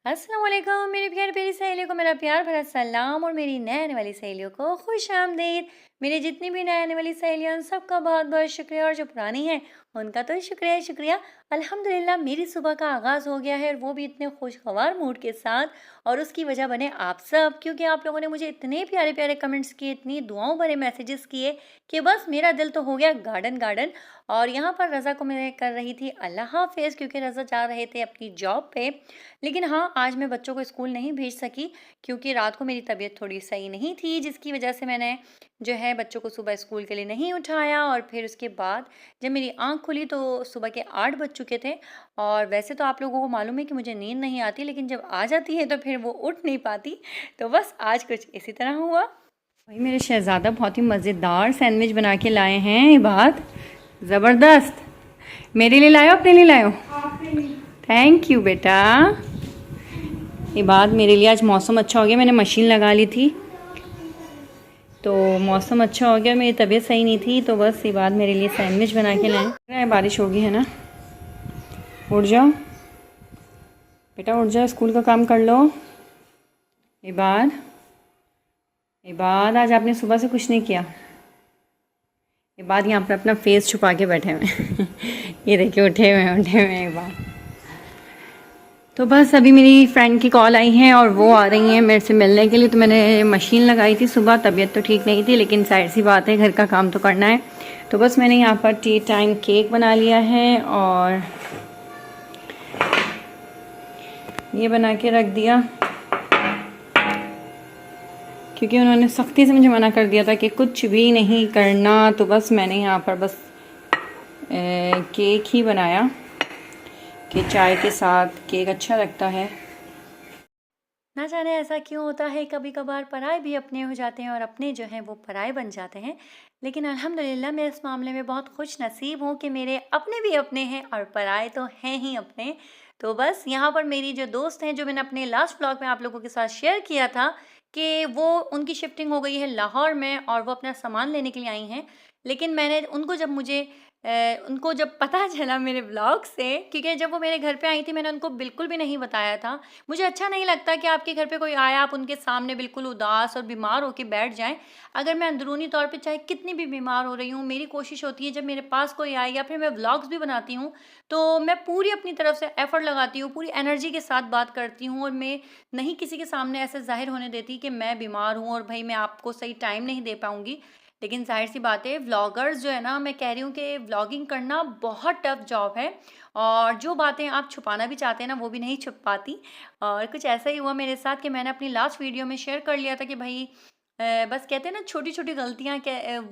अस्सलाम वालेकुम मेरी प्यारी प्यारी सहेलियों को मेरा प्यार भरा सलाम और मेरी नए आने वाली सहेलियों को खुश आमदीद। मेरी जितनी भी नए आने वाली सहेलियां उन सबका बहुत बहुत शुक्रिया और जो पुरानी हैं उनका तो शुक्रिया शुक्रिया। अल्हम्दुलिल्लाह मेरी सुबह का आगाज़ हो गया है और वो भी इतने खुशगवार मूड के साथ, और उसकी वजह बने आप सब, क्योंकि आप लोगों ने मुझे इतने प्यारे प्यारे कमेंट्स किए, इतनी दुआओं भरे मैसेजेस किए कि बस मेरा दिल तो हो गया गार्डन गार्डन। और यहाँ पर रज़ा को मैं कर रही थी अल्लाह हाफ़िज़, क्योंकि रज़ा जा रहे थे अपनी जॉब पे। लेकिन हाँ, आज मैं बच्चों को स्कूल नहीं भेज सकी क्योंकि रात को मेरी तबीयत थोड़ी सही नहीं थी, जिसकी वजह से मैंने जो है बच्चों को सुबह स्कूल के लिए नहीं उठाया। और फिर उसके बाद जब मेरी आँख खुली तो सुबह के 8 बज चुके थे। और वैसे तो आप लोगों को मालूम है कि मुझे नींद नहीं आती, लेकिन जब आ जाती है तो फिर वो उठ नहीं पाती। तो बस आज कुछ इसी तरह हुआ। भाई मेरे शहज़ादा बहुत ही मज़ेदार सैंडविच बना के लाए हैं। ये बात ज़बरदस्त। मेरे लिए लाए हो अपने लिए लाए हो? थैंक यू बेटा। ये बात मेरे लिए आज मौसम अच्छा हो गया, मैंने मशीन लगा ली थी तो मौसम अच्छा हो गया, मेरी तबीयत सही नहीं थी तो बस ये बात मेरे लिए सैंडविच बना के लाए। बारिश होगी है ना, उठ जाओ बेटा उठ जाओ, स्कूल का काम कर लो। ये बात आज आपने सुबह से कुछ नहीं किया। ये बात यहाँ पर अपना फेस छुपा के बैठे हुए ये देखिए उठे हुए ये बात। तो बस अभी मेरी फ्रेंड की कॉल आई है और वो आ रही हैं मेरे से मिलने के लिए, तो मैंने मशीन लगाई थी सुबह। तबीयत तो ठीक नहीं थी लेकिन जाहिर सी बात है घर का काम तो करना है। तो बस मैंने यहाँ पर टी टाइम केक बना लिया है और ये बना के रख दिया, क्योंकि उन्होंने सख्ती से मुझे मना कर दिया था कि कुछ भी नहीं करना। तो बस मैंने यहाँ पर बस केक ही बनाया कि चाय के साथ केक अच्छा लगता है। ना जाने ऐसा क्यों होता है, कभी कभार पराए भी अपने हो जाते हैं और अपने जो हैं वो पराए बन जाते हैं। लेकिन अल्हम्दुलिल्लाह मैं इस मामले में बहुत खुश नसीब हूँ कि मेरे अपने भी अपने हैं और पराए तो हैं ही अपने। तो बस यहाँ पर मेरी जो दोस्त हैं, जो मैंने अपने लास्ट व्लॉग में आप लोगों के साथ शेयर किया था कि वो उनकी शिफ्टिंग हो गई है लाहौर में और वो अपना सामान लेने के लिए आई हैं। लेकिन मैंने उनको जब पता चला मेरे ब्लॉग से, क्योंकि जब वो मेरे घर पे आई थी मैंने उनको बिल्कुल भी नहीं बताया था। मुझे अच्छा नहीं लगता कि आपके घर पे कोई आया आप उनके सामने बिल्कुल उदास और बीमार होकर बैठ जाएं। अगर मैं अंदरूनी तौर पे चाहे कितनी भी बीमार हो रही हूँ, मेरी कोशिश होती है जब मेरे पास कोई आए या फिर मैं व्लॉग्स भी बनाती हूँ तो मैं पूरी अपनी तरफ से एफर्ट लगाती हूँ, पूरी एनर्जी के साथ बात करती हूँ और मैं नहीं किसी के सामने ऐसे जाहिर होने देती कि मैं बीमार हूँ और भाई मैं आपको सही टाइम नहीं दे पाऊँगी। लेकिन जाहिर सी बात है व्लॉगर्स जो है ना, मैं कह रही हूँ कि व्लॉगिंग करना बहुत टफ जॉब है और जो बातें आप छुपाना भी चाहते हैं ना वो भी नहीं छुप पाती। और कुछ ऐसा ही हुआ मेरे साथ कि मैंने अपनी लास्ट वीडियो में शेयर कर लिया था कि भाई बस कहते हैं ना छोटी छोटी गलतियाँ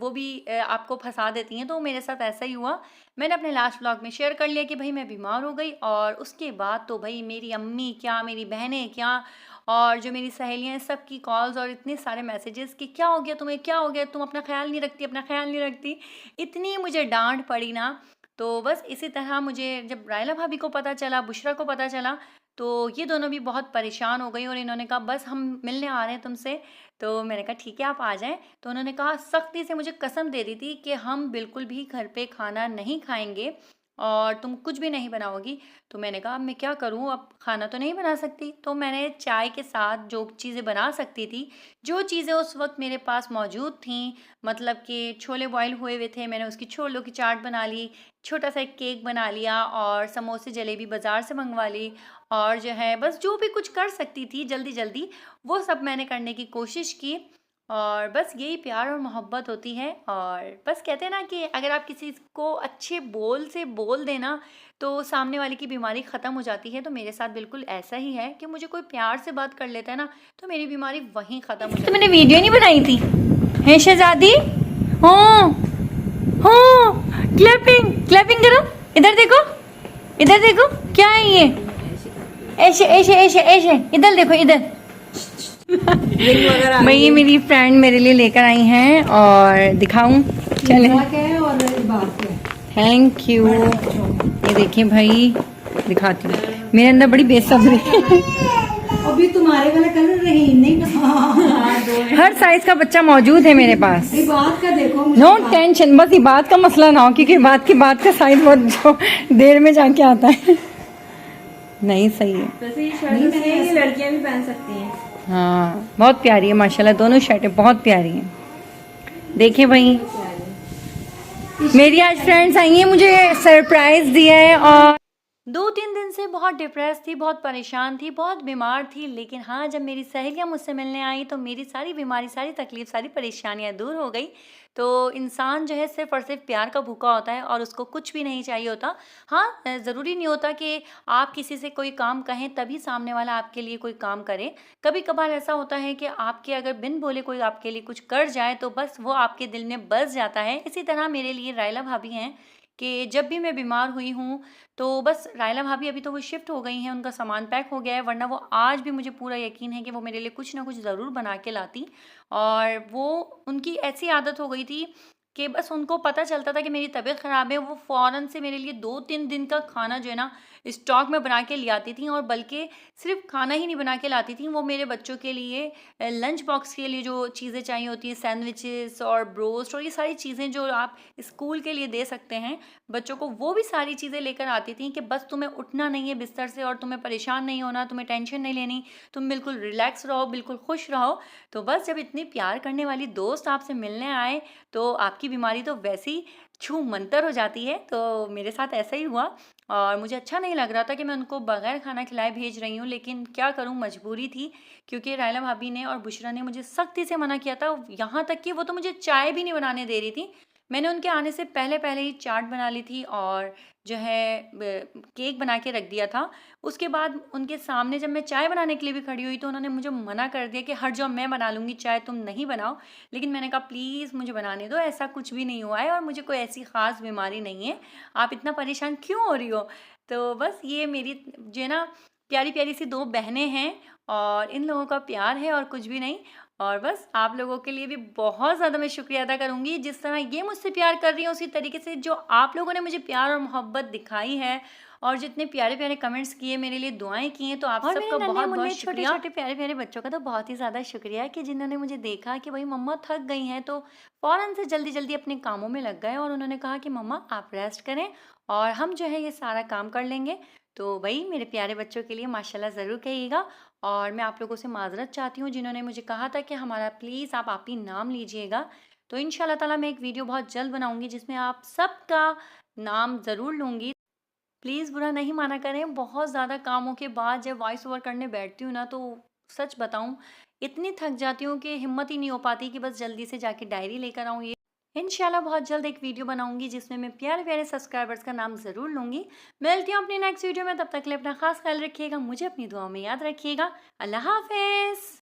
वो भी आपको फंसा देती हैं। तो मेरे साथ ऐसा ही हुआ। मैंने अपने लास्ट व्लॉग में शेयर कर लिया कि भाई मैं बीमार हो गई और उसके बाद तो भाई मेरी अम्मी क्या, मेरी बहनें क्या और जो मेरी सहेलियाँ हैं सबकी कॉल्स और इतने सारे मैसेजेस कि क्या हो गया तुम्हें, क्या हो गया, तुम अपना ख्याल नहीं रखती, अपना ख्याल नहीं रखती। इतनी मुझे डांट पड़ी ना। तो बस इसी तरह मुझे जब रायला भाभी को पता चला, बुशरा को पता चला, तो ये दोनों भी बहुत परेशान हो गई और इन्होंने कहा बस हम मिलने आ रहे हैं तुमसे। तो मैंने कहा ठीक है आप आ जाएं। तो उन्होंने कहा सख्ती से मुझे कसम दे दी थी कि हम बिल्कुल भी घर पे खाना नहीं खाएंगे और तुम कुछ भी नहीं बनाओगी। तो मैंने कहा अब मैं क्या करूं, अब खाना तो नहीं बना सकती। तो मैंने चाय के साथ जो चीज़ें बना सकती थी, जो चीज़ें उस वक्त मेरे पास मौजूद थीं, मतलब कि छोले बॉयल हुए हुए थे, मैंने उसकी छोलों की चाट बना ली, छोटा सा एक केक बना लिया और समोसे जलेबी बाज़ार से मंगवा ली। और जो है बस जो भी कुछ कर सकती थी जल्दी जल्दी वो सब मैंने करने की कोशिश की। और बस यही प्यार और मोहब्बत होती है। और बस कहते हैं ना कि अगर आप किसी को अच्छे बोल से बोल देना तो सामने वाले की बीमारी ख़त्म हो जाती है। तो मेरे साथ बिल्कुल ऐसा ही है कि मुझे कोई प्यार से बात कर लेता है ना तो मेरी बीमारी वहीं ख़त्म हो जाती है। तो मैंने वीडियो नहीं बनाई थी है शहजादी? हो क्लैपिंग क्लैपिंग करो, इधर देखो, इधर देखो क्या है ये, ऐसे ऐसे ऐसे ऐसे, इधर देखो इधर। भाई ये मेरी फ्रेंड मेरे लिए लेकर आई हैं और दिखाऊं, चले थैंक यू। ये देखिए भाई दिखाती हूँ, मेरे अंदर बड़ी बेसब्री अभी तुम्हारे वाला कलर रही नहीं। हर साइज का बच्चा मौजूद है मेरे पास। बात का देखो, नो टेंशन, बस ये बात का मसला ना हो क्योंकि बात का साइज बहुत जो देर में जाके आता है। नहीं सही है। वैसे ये शर्ट ये लड़कियां भी पहन सकती हैं। हाँ बहुत प्यारी है माशाल्लाह, दोनों शर्टें बहुत प्यारी हैं। देखिए भाई मेरी आज फ्रेंड्स आई हैं, मुझे सरप्राइज दिया है। और 2-3 दिन से बहुत डिप्रेस थी, बहुत परेशान थी, बहुत बीमार थी, लेकिन हाँ जब मेरी सहेलियाँ मुझसे मिलने आई तो मेरी सारी बीमारी, सारी तकलीफ, सारी परेशानियाँ दूर हो गई। तो इंसान जो है सिर्फ़ और सिर्फ प्यार का भूखा होता है और उसको कुछ भी नहीं चाहिए होता। हाँ ज़रूरी नहीं होता कि आप किसी से कोई काम कहें तभी सामने वाला आपके लिए कोई काम करे। कभी कभार ऐसा होता है कि आपके अगर बिन बोले कोई आपके लिए कुछ कर जाए तो बस वो आपके दिल में बस जाता है। इसी तरह मेरे लिए रायला भाभी हैं कि जब भी मैं बीमार हुई हूँ तो बस रायला भाभी अभी तो वो शिफ्ट हो गई हैं, उनका सामान पैक हो गया है, वरना वो आज भी मुझे पूरा यकीन है कि वो मेरे लिए कुछ ना कुछ ज़रूर बना के लाती। और वो उनकी ऐसी आदत हो गई थी कि बस उनको पता चलता था कि मेरी तबीयत ख़राब है, वो फ़ौरन से मेरे लिए 2-3 दिन का खाना जो है ना स्टॉक में बना के ले आती थी। और बल्कि सिर्फ खाना ही नहीं बना के लाती थी, वो मेरे बच्चों के लिए लंच बॉक्स के लिए जो चीज़ें चाहिए होती हैं, सैंडविचेस और ब्रोस्ट और ये सारी चीज़ें जो आप स्कूल के लिए दे सकते हैं बच्चों को, वो भी सारी चीज़ें लेकर आती थी कि बस तुम्हें उठना नहीं है बिस्तर से और तुम्हें परेशान नहीं होना, तुम्हें टेंशन नहीं लेनी, तुम बिल्कुल रिलैक्स रहो, बिल्कुल खुश रहो। तो बस जब इतनी प्यार करने वाली दोस्त आपसे मिलने आए तो आपकी बीमारी तो वैसे ही छू मंतर हो जाती है। तो मेरे साथ ऐसा ही हुआ और मुझे अच्छा नहीं लग रहा था कि मैं उनको बगैर खाना खिलाए भेज रही हूँ, लेकिन क्या करूँ, मजबूरी थी। क्योंकि रायला भाभी ने और बुशरा ने मुझे सख्ती से मना किया था, यहाँ तक कि वो तो मुझे चाय भी नहीं बनाने दे रही थी। मैंने उनके आने से पहले पहले ही चाट बना ली थी और जो है केक बना के रख दिया था। उसके बाद उनके सामने जब मैं चाय बनाने के लिए भी खड़ी हुई तो उन्होंने मुझे मना कर दिया कि हट जाओ, मैं बना लूँगी चाय, तुम नहीं बनाओ। लेकिन मैंने कहा प्लीज़ मुझे बनाने दो, ऐसा कुछ भी नहीं हुआ है और मुझे कोई ऐसी ख़ास बीमारी नहीं है, आप इतना परेशान क्यों हो रही हो। तो बस ये मेरी जो है ना प्यारी प्यारी सी 2 बहनें हैं और इन लोगों का प्यार है और कुछ भी नहीं। और बस आप लोगों के लिए भी बहुत ज़्यादा मैं शुक्रिया अदा करूँगी, जिस तरह ये मुझसे प्यार कर रही हैं उसी तरीके से जो आप लोगों ने मुझे प्यार और मोहब्बत दिखाई है और जितने प्यारे प्यारे कमेंट्स किए, मेरे लिए दुआएं की हैं, तो आप सबका बहुत बहुत शुक्रिया। छोटे प्यारे प्यारे बच्चों का तो बहुत ही ज़्यादा शुक्रिया कि जिन्होंने मुझे देखा कि भाई मम्मा थक गई हैं तो फ़ौरन से जल्दी जल्दी अपने कामों में लग गए और उन्होंने कहा कि मम्मा आप रेस्ट करें और हम जो है ये सारा काम कर लेंगे। तो भाई मेरे प्यारे बच्चों के लिए माशाल्लाह ज़रूर कहिएगा। और मैं आप लोगों से माज़रत चाहती हूँ जिन्होंने मुझे कहा था कि हमारा प्लीज़ आप ही नाम लीजिएगा। तो इंशाल्लाह ताला मैं एक वीडियो बहुत जल्द बनाऊँगी जिसमें आप सबका नाम ज़रूर लूँगी। प्लीज़ बुरा नहीं माना करें, बहुत ज़्यादा कामों के बाद जब वॉइस ओवर करने बैठती हूँ ना तो सच बताऊँ इतनी थक जाती हूँ कि हिम्मत ही नहीं हो पाती कि बस जल्दी से जाके डायरी लेकर आऊँ। ये इंशाल्लाह बहुत जल्द एक वीडियो बनाऊंगी जिसमें मैं प्यारे प्यारे सब्सक्राइबर्स का नाम ज़रूर लूँगी। मिलती हूँ अपनी नेक्स्ट वीडियो में, तब तक के लिए अपना खास ख्याल रखिएगा, मुझे अपनी दुआ में याद रखिएगा। अल्लाह हाफ़िज़।